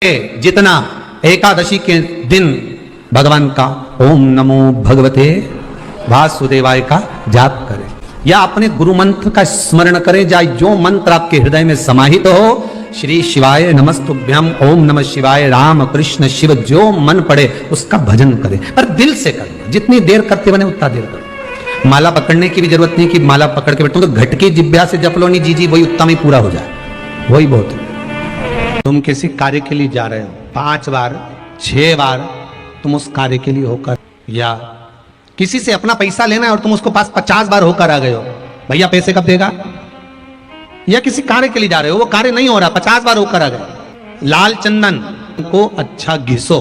जितना एकादशी के दिन भगवान का ओम नमो भगवते वासुदेवाय का जाप करें या अपने गुरु मंत्र का स्मरण करें, या जो मंत्र आपके हृदय में समाहित हो, श्री शिवाय नमस्तुभ्यम, ओम नमः शिवाय, राम कृष्ण शिव, जो मन पड़े उसका भजन करें, पर दिल से करें। जितनी देर करते बने उतना देर करें। माला पकड़ने की भी जरूरत नहीं कि माला पकड़ के बैठो, तो घटकी जिब्या से जप लो नहीं जी वही उत्तम ही पूरा हो जाए, वही बहुत है। तुम किसी कार्य के लिए जा रहे हो, 5 बार 6 बार तुम उस कार्य के लिए होकर, या किसी से अपना पैसा लेना है और तुम उसको पास 50 बार होकर आ गए हो, भैया पैसे कब देगा, या किसी कार्य के लिए जा रहे हो, वो कार्य नहीं हो रहा, 50 बार होकर आ गए। लाल चंदन को अच्छा घिसो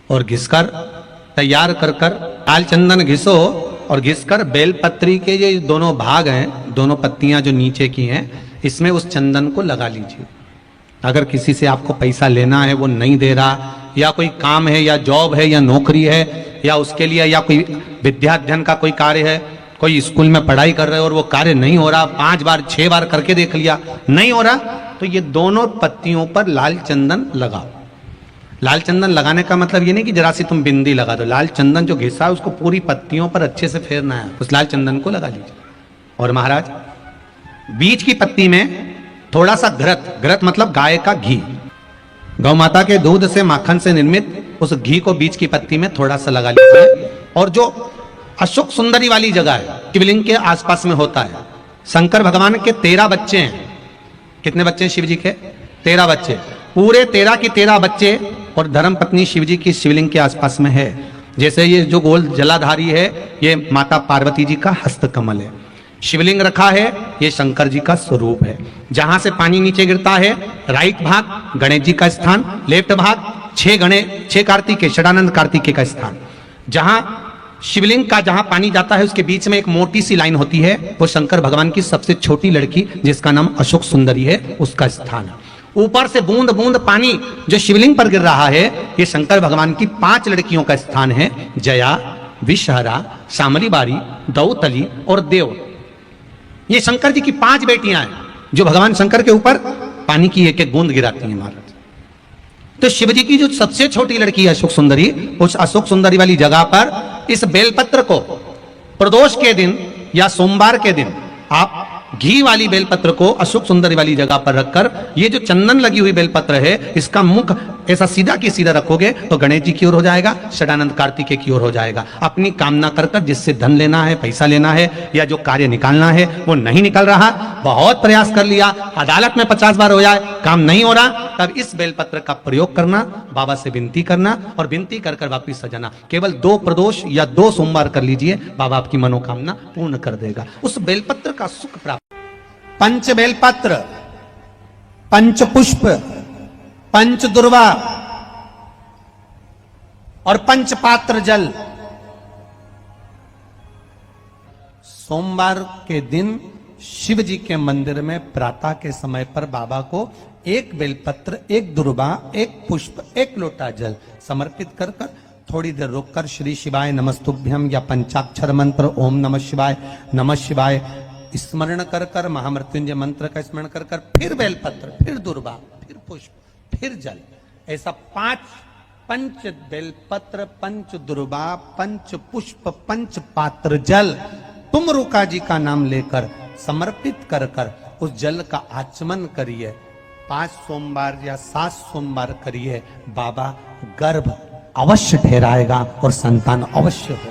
और घिसकर तैयार कर कर, लाल चंदन घिसो और घिसकर बेलपत्री के ये दोनों भाग हैं, दोनों पत्तियां जो नीचे की हैं, इसमें उस चंदन को लगा लीजिए। अगर किसी से आपको पैसा लेना है, वो नहीं दे रहा, या कोई काम है या जॉब है या नौकरी है या उसके लिए, या कोई विद्या अध्ययन का कोई कार्य है, कोई स्कूल में पढ़ाई कर रहे हो और वो कार्य नहीं हो रहा, 5 बार 6 बार करके देख लिया नहीं हो रहा, तो ये दोनों पत्तियों पर लाल चंदन लगाओ। लाल चंदन लगाने का मतलब ये नहीं कि जरा सी तुम बिंदी लगा दो, लाल चंदन जो घिसा है उसको पूरी पत्तियों पर अच्छे से फेरना है, उस लाल चंदन को लगा लीजिए। और महाराज बीच की पत्ती में थोड़ा सा घृत, घृत मतलब गाय का घी, गौ माता के दूध से माखन से निर्मित उस घी को बीच की पत्ती में थोड़ा सा लगा लीजिए। और जो अशोक सुंदरी वाली जगह है, शिवलिंग के आसपास में होता है, शंकर भगवान के 13 बच्चे हैं। कितने बच्चे हैं शिव जी के? 13 बच्चे, पूरे 13 की 13 बच्चे और धर्म पत्नी शिव जी की शिवलिंग के आसपास में है। जैसे ये जो गोल जलाधारी है, ये माता पार्वती जी का हस्त कमल है। शिवलिंग रखा है, ये शंकर जी का स्वरूप है। जहां से पानी नीचे गिरता है, राइट भाग गणेश जी का स्थान, लेफ्ट भाग 6 कार्तिकेय, षडानंद कार्तिकेय का स्थान। जहां शिवलिंग का जहां पानी जाता है उसके बीच में एक मोटी सी लाइन होती है, वो शंकर भगवान की सबसे छोटी लड़की जिसका नाम अशोक सुंदरी है, उसका स्थान है। ऊपर से बूंद बूंद पानी जो शिवलिंग पर गिर रहा है, ये शंकर भगवान की 5 लड़कियों का स्थान है, जया, विषहरा, शामलीबारी, दौतली और देव। ये शंकर जी की 5 बेटियां हैं जो भगवान शंकर के ऊपर पानी की एक एक बूंद गिराती हैं महाराज। तो शिव जी की जो सबसे छोटी लड़की है अशोक सुंदरी, उस अशोक सुंदरी वाली जगह पर इस बेलपत्र को प्रदोष के दिन या सोमवार के दिन आप घी वाली बेलपत्र को अशोक सुंदरी वाली जगह पर रखकर, ये जो चंदन लगी हुई बेलपत्र है, इसका मुख ऐसा सीधा की सीधा रखोगे तो गणेश जी की ओर हो जाएगा, षडानंद कार्तिकेय की ओर हो जाएगा। अपनी कामना कर कर, जिससे धन लेना है, पैसा लेना है या जो कार्य निकालना है वो नहीं निकल रहा, बहुत प्रयास कर लिया, अदालत में 50 बार हो जाए, काम नहीं हो रहा, तब इस बेलपत्र का प्रयोग करना, बाबा से विनती करना और विनती कर कर वापिस सजाना। केवल 2 प्रदोष या 2 सोमवार कर लीजिए, बाबा आपकी मनोकामना पूर्ण कर देगा। उस बेलपत्र का सुख प्राप्त। पंच बेलपत्र, पंच पुष्प, पंच दुर्वा और पंच पात्र जल। सोमवार के दिन शिव जी के मंदिर में प्रातः के समय पर बाबा को 1 बेलपत्र, 1 दुर्वा, 1 पुष्प, 1 लोटा जल समर्पित कर कर थोड़ी देर रोककर श्री शिवाय नमस्तुभ्यम या पंचाक्षर मंत्र ओम नमः शिवाय स्मरण कर कर, महामृत्युंजय मंत्र का स्मरण कर कर, फिर बेलपत्र, फिर दुर्वा, फिर पुष्प, फिर जल, ऐसा 5 बेलपत्र, 5 दुर्वा, 5 पुष्प, 5 पात्र जल तुम रुका जी का नाम लेकर समर्पित कर कर उस जल का आचमन करिए। 5 सोमवार या 7 सोमवार करिए, बाबा गर्भ अवश्य ठहराएगा और संतान अवश्य हो।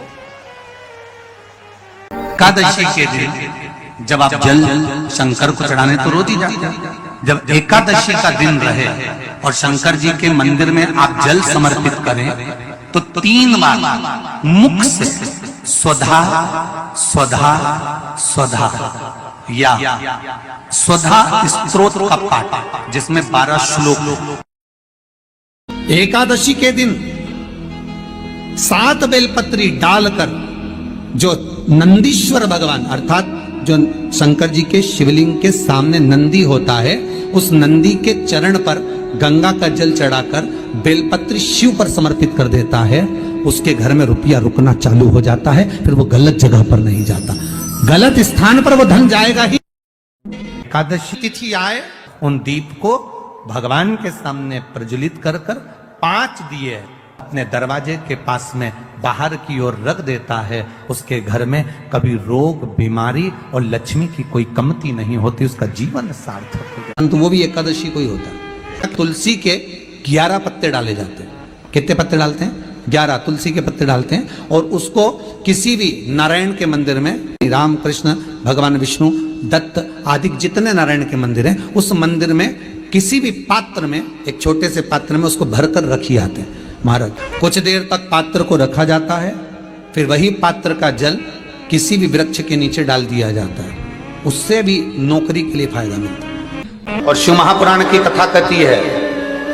एकादशी के दिन जब आप जल शंकर को चढ़ाने तो रोज ही जाते हैं। जब एकादशी का दिन रहे और शंकर जी के मंदिर में आप जल समर्पित करें तो 3 बार मुख से स्वधा स्वधा स्वधा या स्वधा स्तोत्र का पाठ, जिसमें 12 श्लोक। एकादशी के दिन 7 बेलपत्री डालकर जो नंदीश्वर भगवान अर्थात जो शंकर जी के शिवलिंग के सामने नंदी होता है, उस नंदी के चरण पर गंगा का जल चढ़ाकर बेलपत्र शिव पर समर्पित कर देता है, उसके घर में रुपया रुकना चालू हो जाता है, फिर वो गलत जगह पर नहीं जाता, गलत स्थान पर वो धन जाएगा ही। एकादशी तिथि आए, उन दीप को भगवान के सामने प्रज्वलित कर कर 5 दिए अपने दरवाजे के पास में बाहर की ओर रख देता है, उसके घर में कभी रोग बीमारी और लक्ष्मी की कोई कमती नहीं होती, उसका जीवन सार्थक हो जाता। तो वो भी एकादशी को ही होता है। तुलसी के 11 पत्ते डाले जाते हैं। कितने पत्ते डालते हैं? 11 तुलसी के पत्ते डालते हैं और उसको किसी भी नारायण के मंदिर में, राम कृष्ण भगवान विष्णु दत्त आदि जितने नारायण के मंदिर हैं, उस मंदिर में किसी भी पात्र में, एक छोटे से पात्र में उसको भरकर रखी आते हैं महाराज। कुछ देर तक पात्र को रखा जाता है, फिर वही पात्र का जल किसी भी वृक्ष के नीचे डाल दिया जाता है, उससे भी नौकरी के लिए फायदा मिलता है। और शिव महापुराण की कथा कहती है,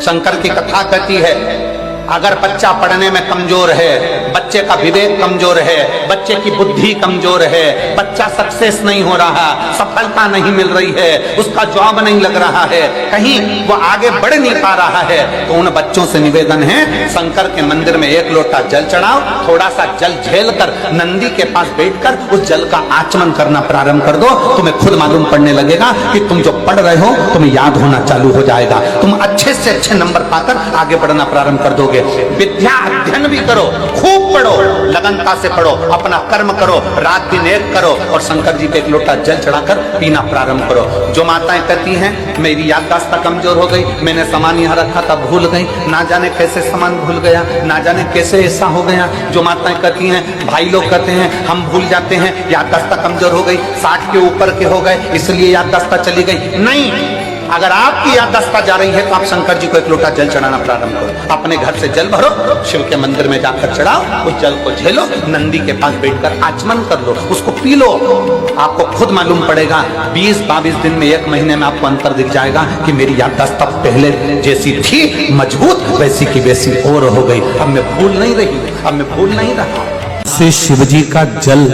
शंकर की कथा कहती है, अगर बच्चा पढ़ने में कमजोर है, बच्चे का विवेक कमजोर है, बच्चे की बुद्धि कमजोर है, बच्चा सक्सेस नहीं हो रहा, सफलता नहीं मिल रही है, उसका जॉब नहीं लग रहा है, कहीं वो आगे बढ़ नहीं पा रहा है, तो उन बच्चों से निवेदन है, शंकर के मंदिर में 1 लोटा जल चढ़ाओ, थोड़ा सा जल झेल कर नंदी के पास बैठकर उस जल का आचमन करना प्रारंभ कर दो। तुम्हें खुद मालूम पड़ने लगेगा कि तुम जो पढ़ रहे हो तुम्हें याद होना चालू हो जाएगा, तुम अच्छे से अच्छे नंबर पाकर आगे बढ़ना प्रारंभ कर दोगे। विद्या अध्ययन भी करो, खूब पढ़ो, लगनता से पढ़ो, अपना कर्म करो, रात दिन एक करो और शंकर जी पे 1 लोटा जल चढ़ाकर पीना प्रारंभ करो। जो माताएं कहती हैं मेरी याददाश्त कमजोर हो गई, मैंने सामान यहाँ रखा था भूल गई, ना जाने कैसे सामान भूल गया, ना जाने कैसे ऐसा हो गया। जो माताएं कहती हैं, भाई लोग कहते हैं हम भूल जाते हैं, याददाश्त कमजोर हो गई, 60 के ऊपर के हो गए इसलिए याददाश्त चली गई, नहीं। अगर आपकी याददाश्त जा रही है तो आप शंकर जी को 1 लोटा जल चढ़ाना प्रारंभ करो। अपने घर से जल भरो, शिव के मंदिर में जाकर चढ़ाओ, उस जल को झेलो, नंदी के पास बैठकर आचमन कर लो, उसको पी लो। आपको खुद मालूम पड़ेगा 20-22 दिन में, 1 महीने में आपको अंतर दिख जाएगा कि मेरी याददाश्त अब पहले जैसी थी मजबूत, वैसी की वैसी और हो गई, अब मैं भूल नहीं रही, अब मैं भूल नहीं रहा। से शिव जी का जल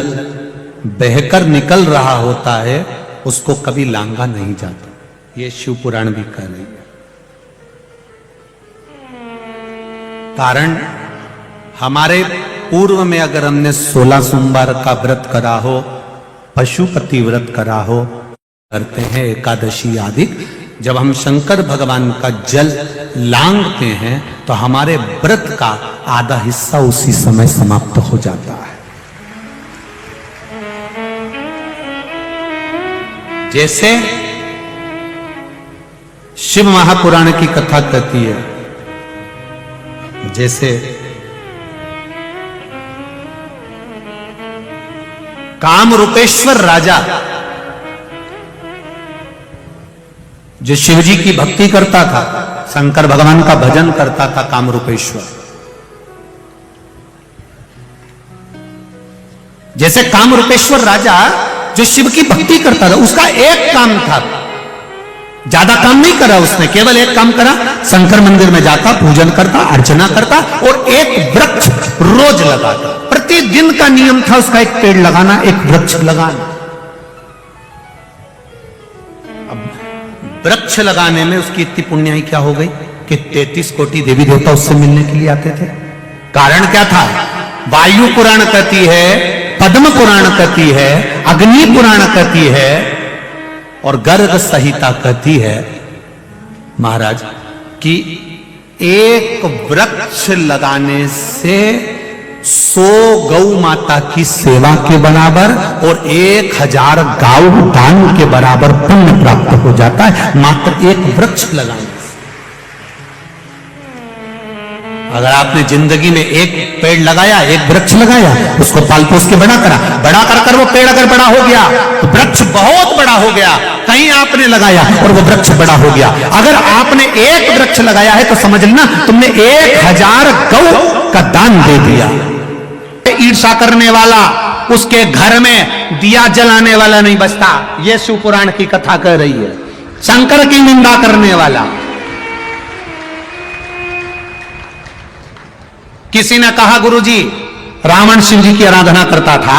बहकर निकल रहा होता है, उसको कभी लांगा नहीं जाता। ये शिव पुराण भी कह रही है। कारण हमारे पूर्व में अगर हमने 16 सोमवार का व्रत करा हो, पशुपति व्रत करा हो, करते हैं एकादशी आदि, जब हम शंकर भगवान का जल लांघते हैं तो हमारे व्रत का आधा हिस्सा उसी समय समाप्त हो जाता है। जैसे शिव महापुराण की कथा कहती है, जैसे कामरूपेश्वर राजा जो शिव जी की भक्ति करता था, शंकर भगवान का भजन करता था, कामरूपेश्वर, जैसे कामरूपेश्वर राजा जो शिव की भक्ति करता था, उसका एक काम था, ज्यादा काम नहीं करा उसने, केवल एक काम करा, शंकर मंदिर में जाता, पूजन करता, अर्चना करता और एक वृक्ष रोज लगाता। प्रतिदिन का नियम था उसका, एक पेड़ लगाना, एक वृक्ष लगाना। अब वृक्ष लगाने में उसकी इतनी पुण्याई क्या हो गई कि 33 कोटि देवी देवता उससे मिलने के लिए आते थे। कारण क्या था? वायु पुराण कहती है, पद्म पुराण कहती है, अग्नि पुराण कहती है और गर्ग संहिता कहती है महाराज कि एक वृक्ष लगाने से 100 गौ माता की सेवा के बराबर और 1000 गाय दान के बराबर पुण्य प्राप्त हो जाता है, मात्र एक वृक्ष लगाने से। अगर आपने जिंदगी में एक पेड़ लगाया, एक वृक्ष लगाया, उसको पाल पोस के बड़ा करा, बड़ा कर वो पेड़ अगर बड़ा हो गया तो वृक्ष बहुत बड़ा हो गया। कहीं आपने लगाया और वो वृक्ष बड़ा हो गया। अगर आपने एक वृक्ष लगाया है तो समझ लेना तुमने 1000 गौ का दान दे दिया। ईर्षा करने वाला, उसके घर में दिया जलाने वाला नहीं बचता, ये शिव पुराण की कथा कह रही है। शंकर की निंदा करने वाला, किसी ने कहा गुरुजी रावण शिव जी की आराधना करता था।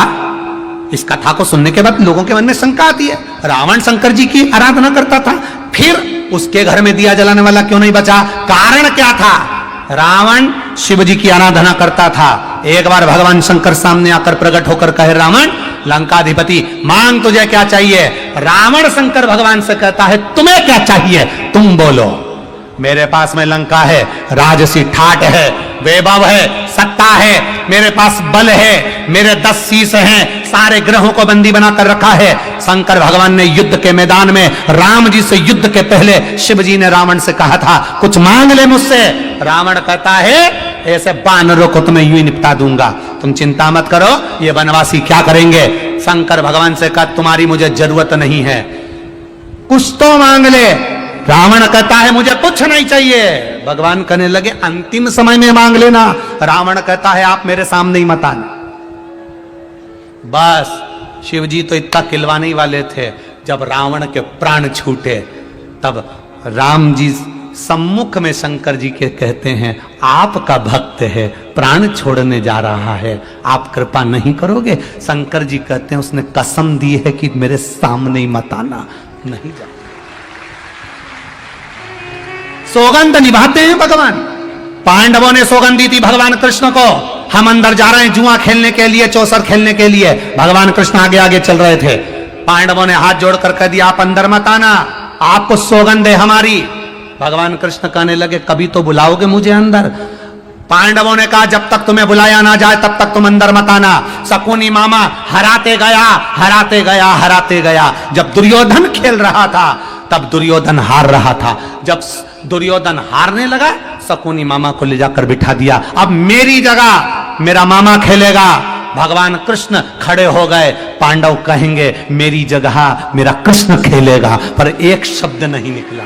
इस कथा को सुनने के बाद लोगों के मन में शंका आती है, रावण शंकर जी की आराधना करता था, फिर उसके घर में दिया जलाने वाला क्यों नहीं बचा? कारण क्या था? रावण शिव जी की आराधना करता था। एक बार भगवान शंकर सामने आकर प्रकट होकर कहे, रावण लंकाधिपति मांग तुझे क्या चाहिए? रावण शंकर भगवान से कहता है तुम्हें क्या चाहिए, तुम बोलो। मेरे पास में लंका है, राजसी ठाट है, वैभव है, सत्ता है, मेरे पास बल है, मेरे 10 शीश हैं, सारे ग्रहों को बंदी बनाकर रखा है। शंकर भगवान ने युद्ध के मैदान में राम जी से युद्ध के पहले शिव जी ने रावण से कहा था कुछ मांग ले मुझसे। रावण कहता है ऐसे बानरों को तुम्हें यूं ही निपटा दूंगा, तुम चिंता मत करो, ये वनवासी क्या करेंगे। शंकर भगवान से कहा तुम्हारी मुझे जरूरत नहीं है, कुछ तो मांग ले। रावण कहता है मुझे कुछ नहीं चाहिए। भगवान कहने लगे अंतिम समय में मांग लेना। रावण कहता है आप मेरे सामने ही मत आना। बस शिव जी तो इतना खिलवाने वाले थे, जब रावण के प्राण छूटे तब राम जी सम्मुख में शंकर जी के कहते हैं आपका भक्त है, प्राण छोड़ने जा रहा है, आप कृपा नहीं करोगे। शंकर जी कहते हैं उसने कसम दी है कि मेरे सामने ही मत आना, नहीं जा। सौगंध निभाते हैं भगवान। पांडवों ने सौगंध दी थी भगवान कृष्ण को, हम अंदर जा रहे हैं जुआ खेलने के लिए, चौसर खेलने के लिए। भगवान कृष्ण आगे आगे चल रहे थे। पांडवों ने हाथ जोड़कर कह दिया आप अंदर मत आना, आपको सौगंध है हमारी। भगवान कृष्ण कहने लगे कभी तो बुलाओगे मुझे अंदर। पांडवों ने कहा जब तक तुम्हें बुलाया ना जाए तब तक तुम अंदर मत आना। शकुनी मामा हराते गया, हराते गया, हराते गया। जब दुर्योधन खेल रहा था तब दुर्योधन हार रहा था। जब दुर्योधन हारने लगा शकुनी मामा को ले जाकर बिठा दिया, अब मेरी जगह मेरा मामा खेलेगा। भगवान कृष्ण खड़े हो गए। पांडव कहेंगे मेरी जगह मेरा कृष्ण खेलेगा, पर एक शब्द नहीं निकला।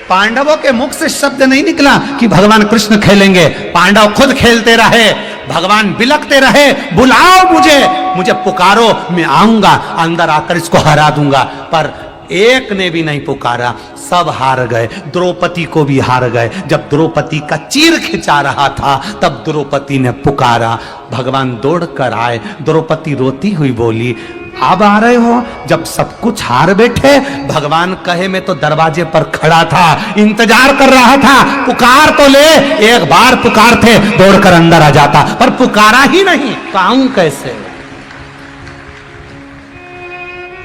पांडवों के मुख से शब्द नहीं निकला कि भगवान कृष्ण खेलेंगे। पांडव खुद खेलते रहे, भगवान बिलखते रहे बुलाओ मुझे, मुझे पुकारो, मैं आऊंगा, अंदर आकर इसको हरा दूंगा। पर एक ने भी नहीं पुकारा, सब हार गए। द्रौपदी को भी हार गए। जब द्रौपदी का चीर खिंचा रहा था तब द्रौपदी ने पुकारा, भगवान दौड़कर आए। द्रौपदी रोती हुई बोली अब आ रहे हो, जब सब कुछ हार बैठे। भगवान कहे मैं तो दरवाजे पर खड़ा था, इंतजार कर रहा था, पुकार तो ले। एक बार पुकारते दौड़कर अंदर आ जाता, पर पुकारा ही नहीं, आऊं कैसे?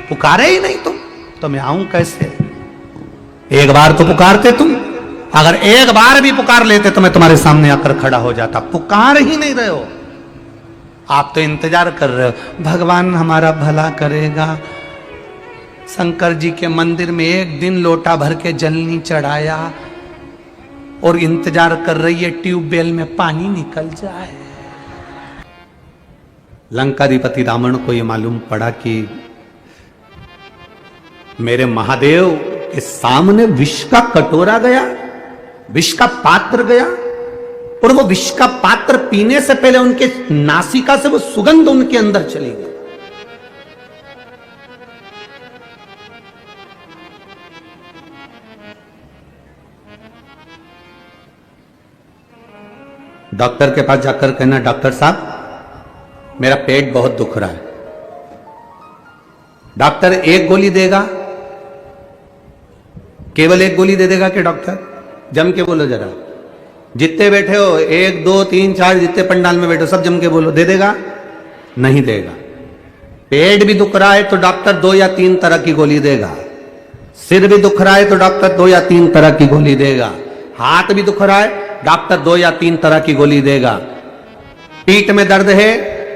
पुकारे ही नहीं तुम तो मैं आऊं कैसे? एक बार तो पुकारते तुम, अगर एक बार भी पुकार लेते तो मैं तुम्हारे सामने आकर खड़ा हो जाता। पुकार ही नहीं रहे हो, आप तो इंतजार कर रहे हो भगवान हमारा भला करेगा। शंकर जी के मंदिर में एक दिन लोटा भर के जल नहीं चढ़ाया और इंतजार कर रही है ट्यूबवेल में पानी निकल जाए। लंकाधिपति रावण को यह मालूम पड़ा कि मेरे महादेव के सामने विष का कटोरा गया, विष का पात्र गया, और वो विष का पात्र पीने से पहले उनके नासिका से वो सुगंध उनके अंदर चली गई। डॉक्टर के पास जाकर कहना डॉक्टर साहब मेरा पेट बहुत दुख रहा है। डॉक्टर एक गोली देगा, केवल एक गोली दे देगा कि डॉक्टर? जम के बोलो जरा, जितने बैठे हो 1 2 3 4 जितने पंडाल में बैठे हो सब जम के बोलो, दे देगा? नहीं देगा। पेट भी दुख रहा है तो डॉक्टर 2 या 3 तरह की गोली देगा। सिर भी दुख रहा है तो डॉक्टर 2 या 3 तरह की गोली देगा। हाथ भी दुख रहा है डॉक्टर 2 या 3 तरह की गोली देगा। पीठ में दर्द है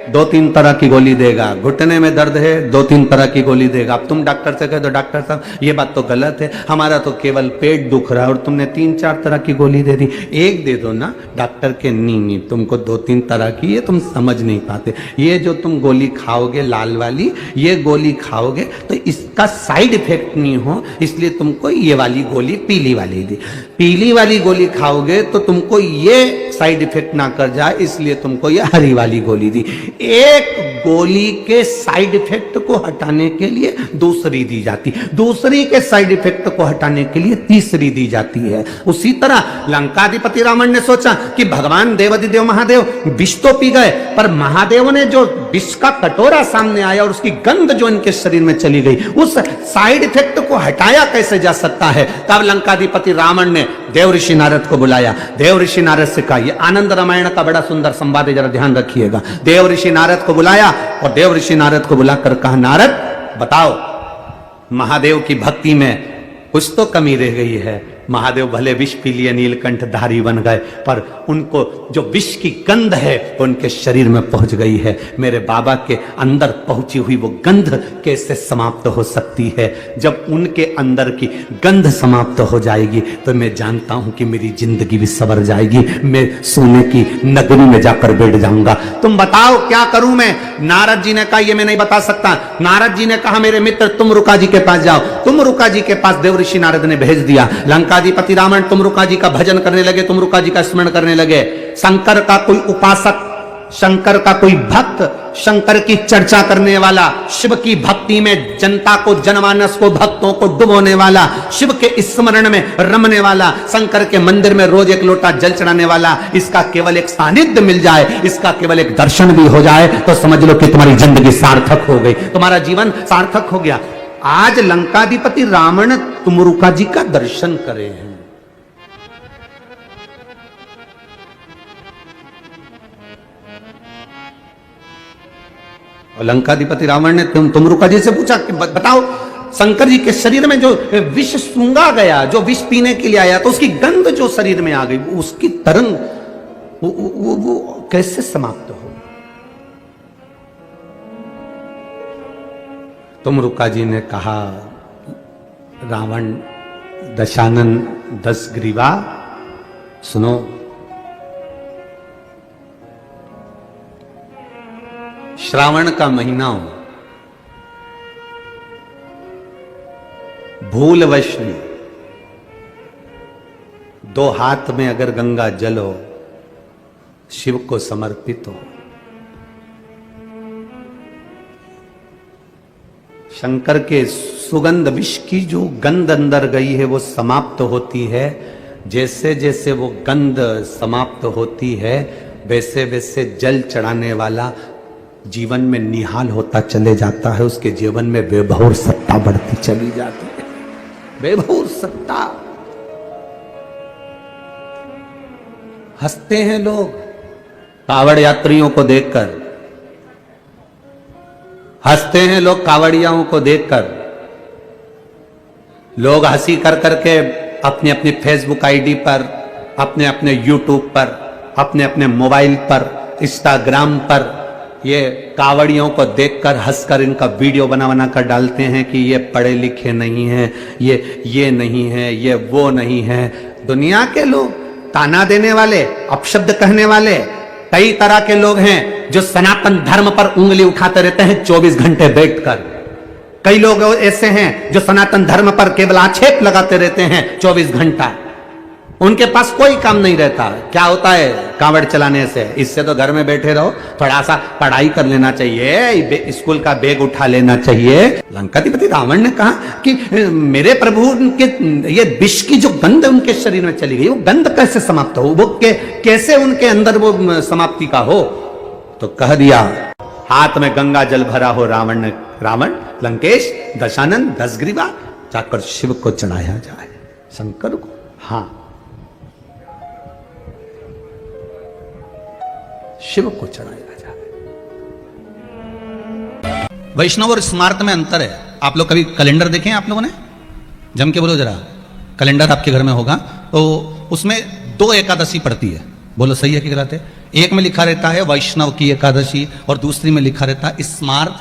2-3 तरह की गोली देगा। घुटने में दर्द है 2-3 तरह की गोली देगा। अब तुम डॉक्टर से कह दो डॉक्टर साहब ये बात तो गलत है, हमारा तो केवल पेट दुख रहा है और तुमने 3-4 तरह की गोली दे दी। एक दे दो ना। डॉक्टर के नहीं तुमको 2-3 तरह की, ये तुम समझ नहीं पाते। ये जो तुम गोली खाओगे लाल वाली, ये गोली खाओगे तो इसका साइड इफेक्ट नहीं हो इसलिए तुमको ये वाली गोली पीली वाली दी। पीली वाली गोली खाओगे तो तुमको ये साइड इफेक्ट ना कर जाए इसलिए तुमको ये हरी वाली गोली दी। एक गोली के साइड इफेक्ट को हटाने के लिए दूसरी दी जाती, दूसरी के साइड इफेक्ट को हटाने के लिए तीसरी दी जाती है। उसी तरह लंकाधिपति रावण ने सोचा कि भगवान देवाधिदेव महादेव विष तो पी गए, पर महादेव ने जो विष का कटोरा सामने आया और उसकी गंध जो इनके शरीर में चली गई, उस साइड इफेक्ट को हटाया कैसे जा सकता है? तब लंकाधिपति रावण ने देव ऋषि नारद को बुलाया। देव ऋषि नारद से कहा, यह आनंद रामायण का बड़ा सुंदर संवाद है, जरा ध्यान रखिएगा। देव ऋषि नारद को बुलाया और देव ऋषि नारद को बुलाकर कहा नारद बताओ महादेव की भक्ति में कुछ तो कमी रह गई है, महादेव भले विष पी लिए, नीलकंठ धारी बन गए, पर उनको जो विष की गंध है वो उनके शरीर में पहुंच गई है। मेरे बाबा के अंदर पहुंची हुई वो गंध कैसे समाप्त हो सकती है? जब उनके अंदर की गंध समाप्त हो जाएगी तो मैं जानता हूं कि मेरी जिंदगी भी सवर जाएगी, मैं सोने की नगरी में जाकर बैठ जाऊंगा। तुम बताओ क्या करूं मैं? नारद जी ने कहा ये मैं नहीं बता सकता। नारद जी ने कहा मेरे मित्र तुम रुका जी के पास जाओ। तुम रुका जी के पास देव ऋषि नारद ने भेज दिया। लंकाधिपति रावण तुम रुका जी का भजन करने लगे, तुम रुका जी का स्मरण करने लगे। शंकर का कोई उपासक, शंकर का कोई भक्त, शंकर की चर्चा करने वाला, शिव की भक्ति में जनता को, जनमानस को, भक्तों को डुबोने वाला, शिव के स्मरण में रमने वाला, शंकर के मंदिर में रोज एक लोटा जल चढ़ाने वाला, इसका केवल एक सानिध्य मिल जाए, इसका केवल एक दर्शन भी हो जाए तो समझ लो कि तुम्हारी जिंदगी सार्थक हो गई, तुम्हारा जीवन सार्थक हो गया। आज लंकाधिपति रावण तुमरुका जी का दर्शन करे हैं। और लंकाधिपति रावण ने तुमरुका जी से पूछा कि बताओ शंकर जी के शरीर में जो विष सूंघा गया, जो विष पीने के लिए आया, तो उसकी गंध जो शरीर में आ गई, उसकी तरंग वो कैसे समाप्त हो? तुमरुका जी ने कहा रावण दशानन 10 ग्रीवा, सुनो, श्रावण का महीना हो, भूलवश में 2 हाथ में अगर गंगा जल हो, शिव को समर्पित हो, शंकर के सुगंध विष की जो गंध अंदर गई है वो समाप्त होती है। जैसे जैसे वो गंध समाप्त होती है वैसे वैसे जल चढ़ाने वाला जीवन में निहाल होता चले जाता है, उसके जीवन में वैभव सत्ता बढ़ती चली जाती है। वैभव सत्ता। हंसते हैं लोग कावड़ यात्रियों को देखकर, हंसते हैं लोग कावड़ियाओं को देखकर। लोग हंसी कर करके अपने अपने फेसबुक आईडी पर, अपने अपने यूट्यूब पर, अपने अपने मोबाइल पर, इंस्टाग्राम पर ये कावड़ियों को देखकर हंसकर इनका वीडियो बना बना कर डालते हैं कि ये पढ़े लिखे नहीं हैं, ये नहीं है, ये वो नहीं है। दुनिया के लोग, ताना देने वाले, अपशब्द कहने वाले, कई तरह के लोग हैं जो सनातन धर्म पर उंगली उठाते रहते हैं 24 घंटे बैठकर। कई लोग ऐसे हैं जो सनातन धर्म पर केवल आक्षेप लगाते रहते हैं 24 घंटा। उनके पास कोई काम नहीं रहता। क्या होता है कांवड़ चलाने से? इससे तो घर में बैठे रहो, थोड़ा सा पढ़ाई कर लेना चाहिए, स्कूल का बैग उठा लेना चाहिए। लंकाधिपति रावण ने कहा कि मेरे प्रभु के ये विष की जो गंध उनके शरीर में चली गई, वो गंध कैसे समाप्त हो, वो कैसे उनके अंदर वो समाप्ति का हो? तो कह दिया, हाथ में गंगा जल भरा हो रावण लंकेश दशानन 10 ग्रीवा, जाकर शिव को चढ़ाया जाए, शंकर को। हाँ, शिव को चढ़ाया जाए। वैष्णव और स्मार्त में अंतर है। आप लोग कभी कैलेंडर देखे हैं आप लोगों ने? जम के बोलो जरा। कैलेंडर आपके घर में होगा तो उसमें 2 एकादशी पड़ती है। बोलो सही है कि गलत है? एक में लिखा रहता है वैष्णव की एकादशी और दूसरी में लिखा रहता है स्मार्त।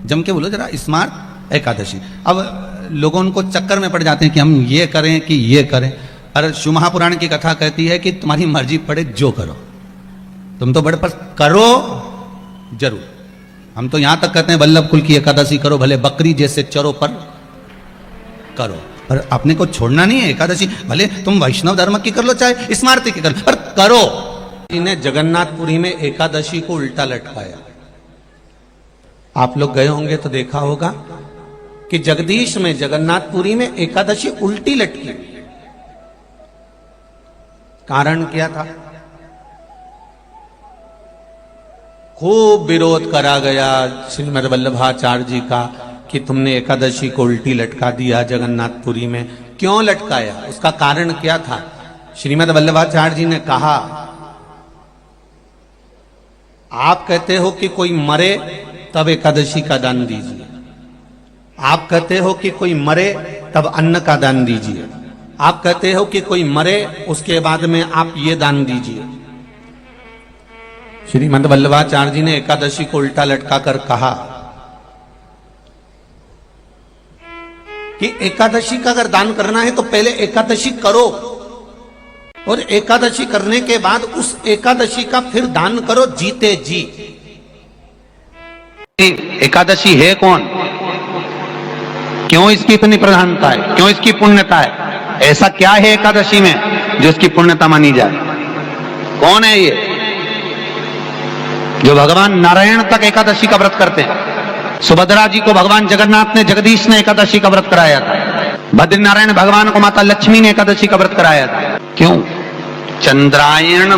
जम के बोलो जरा, स्मार्त एकादशी। अब लोगों उनको चक्कर में पड़ जाते हैं कि हम ये करें कि ये करें। अरे शिव महापुराण की कथा कहती है कि तुम्हारी मर्जी पड़े जो करो, तुम तो बड़े पर करो जरूर। हम तो यहां तक कहते हैं वल्लभ कुल की एकादशी करो, भले बकरी जैसे चरो पर करो, पर अपने को छोड़ना नहीं है एकादशी। भले तुम वैष्णव धर्म की कर लो चाहे स्मार्ती की कर लो, पर करो। इन्हें जगन्नाथपुरी में एकादशी को उल्टा लटकाया। आप लोग गए होंगे तो देखा होगा कि जगदीश में, जगन्नाथपुरी में एकादशी उल्टी लटकी। कारण क्या था? खूब विरोध करा गया श्रीमद वल्लभाचार्य जी का कि तुमने एकादशी को उल्टी लटका दिया जगन्नाथपुरी में। क्यों लटकाया? उसका कारण क्या था? श्रीमद वल्लभाचार्य जी ने कहा, आप कहते हो कि कोई मरे तब एकादशी का दान दीजिए, आप कहते हो कि कोई मरे तब अन्न का दान दीजिए, आप कहते हो कि कोई मरे उसके बाद में आप ये दान दीजिए। श्रीमद् वल्लभाचार्य जी ने एकादशी को उल्टा लटका कर कहा कि एकादशी का अगर दान करना है तो पहले एकादशी करो और एकादशी करने के बाद उस एकादशी का फिर दान करो जीते जी। एकादशी है कौन, क्यों इसकी इतनी प्रधानता है, क्यों इसकी पुण्यता है, ऐसा क्या है एकादशी में जो इसकी पुण्यता मानी जाए? कौन है ये जो भगवान नारायण तक एकादशी का व्रत करते हैं? सुभद्रा जी को भगवान जगन्नाथ ने, जगदीश ने एकादशी का व्रत कराया था। बद्रीनारायण भगवान को माता लक्ष्मी ने एकादशी का व्रत कराया था। क्यों? चंद्रायण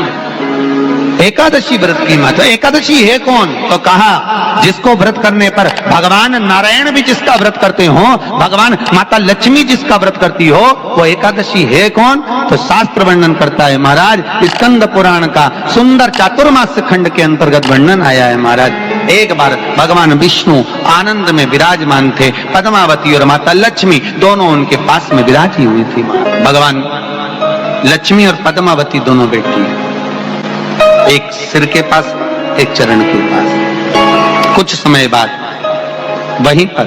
एकादशी व्रत की महत्व। एकादशी है कौन? तो कहा जिसको व्रत करने पर भगवान नारायण भी जिसका व्रत करते हो, भगवान माता लक्ष्मी जिसका व्रत करती हो, वो एकादशी है कौन? तो शास्त्र वर्णन करता है महाराज, स्कंद पुराण का सुंदर चातुर्मास्य खंड के अंतर्गत वर्णन आया है महाराज। एक बार भगवान विष्णु आनंद में विराजमान थे, पद्मावती और माता लक्ष्मी दोनों उनके पास में विराजी हुई थी। भगवान लक्ष्मी और पद्मावती दोनों बैठी, एक सिर के पास, एक चरण के पास। कुछ समय बाद वहीं पर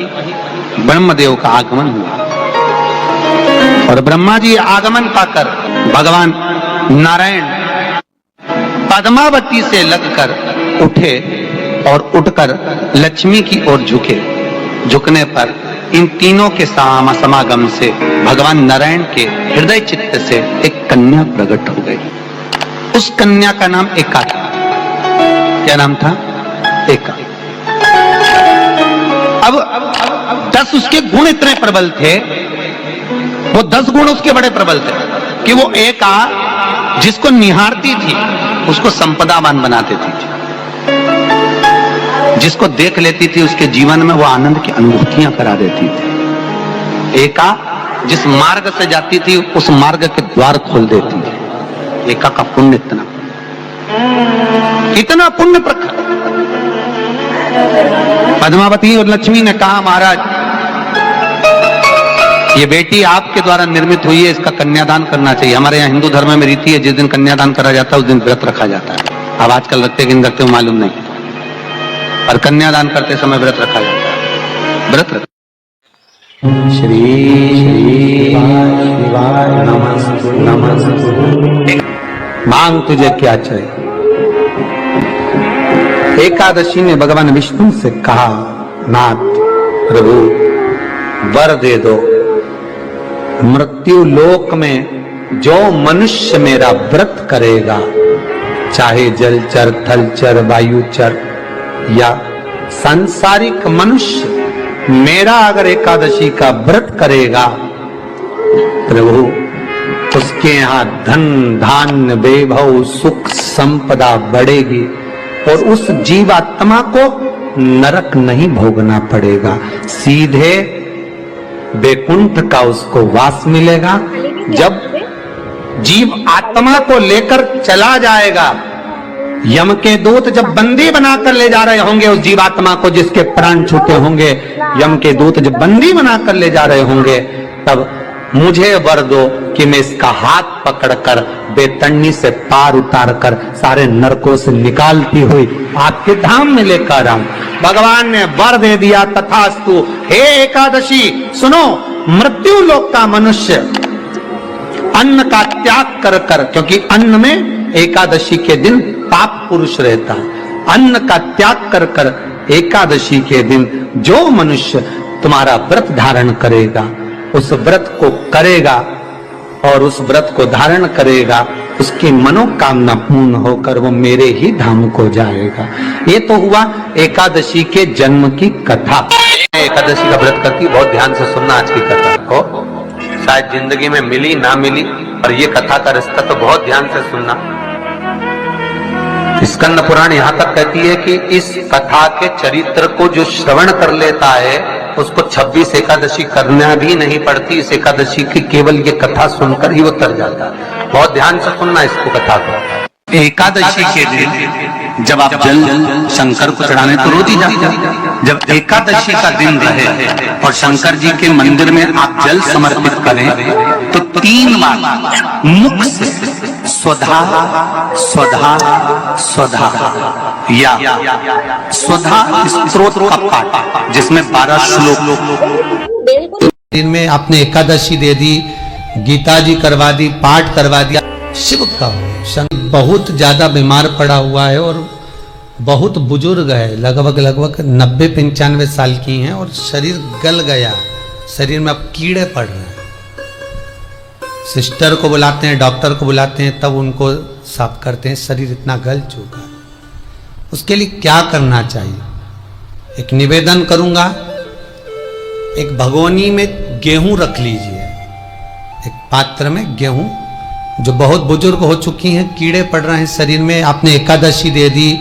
ब्रह्मदेव का आगमन हुआ और ब्रह्मा जी आगमन पाकर भगवान नारायण पद्मावती से लगकर उठे और उठकर लक्ष्मी की ओर झुके। झुकने पर इन तीनों के समागम से भगवान नारायण के हृदय चित्त से एक कन्या प्रकट हो गई। उस कन्या का नाम एका था। क्या नाम था? एका। अब 10 उसके गुण इतने प्रबल थे, वो 10 गुण उसके बड़े प्रबल थे कि वो एका जिसको निहारती थी उसको संपदावान बना देती थी, जिसको देख लेती थी उसके जीवन में वो आनंद की अनुभूतियां करा देती थी। एका जिस मार्ग से जाती थी उस मार्ग के द्वार खोल देती थी। एका का पुण्य इतना पुण्य प्रखर। पद्मावती और लक्ष्मी ने कहा महाराज ये बेटी आपके द्वारा निर्मित हुई है, इसका कन्यादान करना चाहिए। हमारे यहाँ हिंदू धर्म में रीति है जिस दिन कन्यादान करा जाता है उस दिन व्रत रखा जाता है। अब आजकल रखते कि नहीं रखते मालूम नहीं, और कन्यादान करते समय व्रत रखा जाता है। व्रत रख श्री शिवाय नमस्ते। मांग तुझे क्या चाहिए? एकादशी ने भगवान विष्णु से कहा, नाथ प्रभु वर दे दो, मृत्यु लोक में जो मनुष्य मेरा व्रत करेगा, चाहे जलचर, थलचर, वायुचर या सांसारिक मनुष्य, मेरा अगर एकादशी का व्रत करेगा प्रभु, उसके यहां धन धान्य वैभव सुख संपदा बढ़ेगी और उस जीवात्मा को नरक नहीं भोगना पड़ेगा, सीधे वैकुंठ का उसको वास मिलेगा। जब जीव आत्मा को लेकर चला जाएगा, यम के दूत जब बंदी बनाकर ले जा रहे होंगे उस जीवात्मा को जिसके प्राण छूटे होंगे, यम के दूत जब बंदी बनाकर ले जा रहे होंगे, तब मुझे वर दो कि मैं इसका हाथ पकड़कर बेतन्नी से पार उतार कर सारे नरकों से निकालती हुई आपके धाम में लेकर आऊं। भगवान ने वर दे दिया, तथास्तु। हे एकादशी सुनो, मृत्यु लोक का मनुष्य अन्न का त्याग कर कर, क्योंकि अन्न में एकादशी के दिन पाप पुरुष रहता है, अन्न का त्याग कर कर एकादशी के दिन जो मनुष्य तुम्हारा व्रत धारण करेगा, उस व्रत को करेगा और उस व्रत को धारण करेगा, उसकी मनोकामना पूर्ण होकर वो मेरे ही धाम को जाएगा। ये तो हुआ एकादशी के जन्म की कथा। एकादशी का व्रत करती, बहुत ध्यान से सुनना आज की कथा को, शायद जिंदगी में मिली ना मिली, और ये कथा का रिश्ता तो बहुत ध्यान से सुनना। स्कंद पुराण यहां तक कहती है कि इस कथा के चरित्र को जो श्रवण कर लेता है उसको 26 एकादशी करना भी नहीं पड़ती। इस एकादशी की केवल ये कथा सुनकर ही वो तर जाता है। बहुत ध्यान से सुनना इसको, कथा को। एकादशी के दिन जब आप जल शंकर को चढ़ाने तो रोज ही जाते हैं। जब एकादशी का दिन रहे और शंकर जी के मंदिर में आप जल समर्पित करें तो 3 बार मुख से स्वधा स्वधा स्वधा या स्वधा स्तोत्र का पाठ, जिसमें 12 श्लोक। दिन में आपने एकादशी दे दी, गीता जी करवा दी, पाठ करवा दिया, शिव का हो। शंकर बहुत ज्यादा बीमार पड़ा हुआ है और बहुत बुजुर्ग है, लगभग 90-95 साल की हैं और शरीर गल गया, शरीर में अब कीड़े पड़ रहे हैं। सिस्टर को बुलाते हैं, डॉक्टर को बुलाते हैं, तब उनको साफ करते हैं, शरीर इतना गल चुका है। उसके लिए क्या करना चाहिए? एक निवेदन करूंगा, एक भगोनी में गेहूं रख लीजिए, एक पात्र में गेहूं, जो बहुत बुजुर्ग हो चुकी हैं, कीड़े पड़ रहे हैं शरीर में, आपने एकादशी दे दी,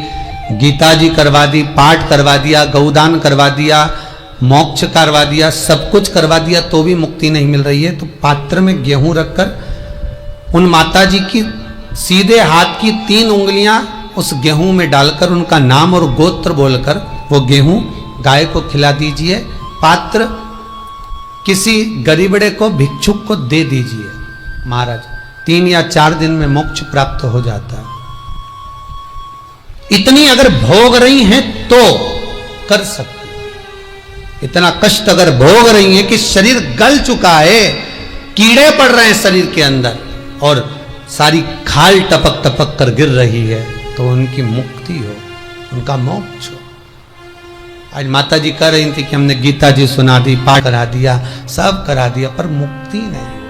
गीता जी करवा दी, पाठ करवा दिया, गौदान करवा दिया, मोक्ष करवा दिया, सब कुछ करवा दिया, तो भी मुक्ति नहीं मिल रही है, तो पात्र में गेहूं रखकर उन माता जी की सीधे हाथ की 3 उंगलियां उस गेहूं में डालकर उनका नाम और गोत्र बोलकर वो गेहूं गाय को खिला दीजिए। पात्र किसी गरीबड़े को, भिक्षुक को दे दीजिए। महाराज 3 या 4 दिन में मोक्ष प्राप्त हो जाता है। इतनी अगर भोग रही हैं तो कर सकते, इतना कष्ट अगर भोग रही हैं कि शरीर गल चुका है, कीड़े पड़ रहे हैं शरीर के अंदर और सारी खाल टपक टपक कर गिर रही है, तो उनकी मुक्ति हो, उनका मोक्ष हो। आज माता जी कह रही थी कि हमने गीता जी सुना दी, पाठ करा दिया, सब करा दिया, पर मुक्ति नहीं।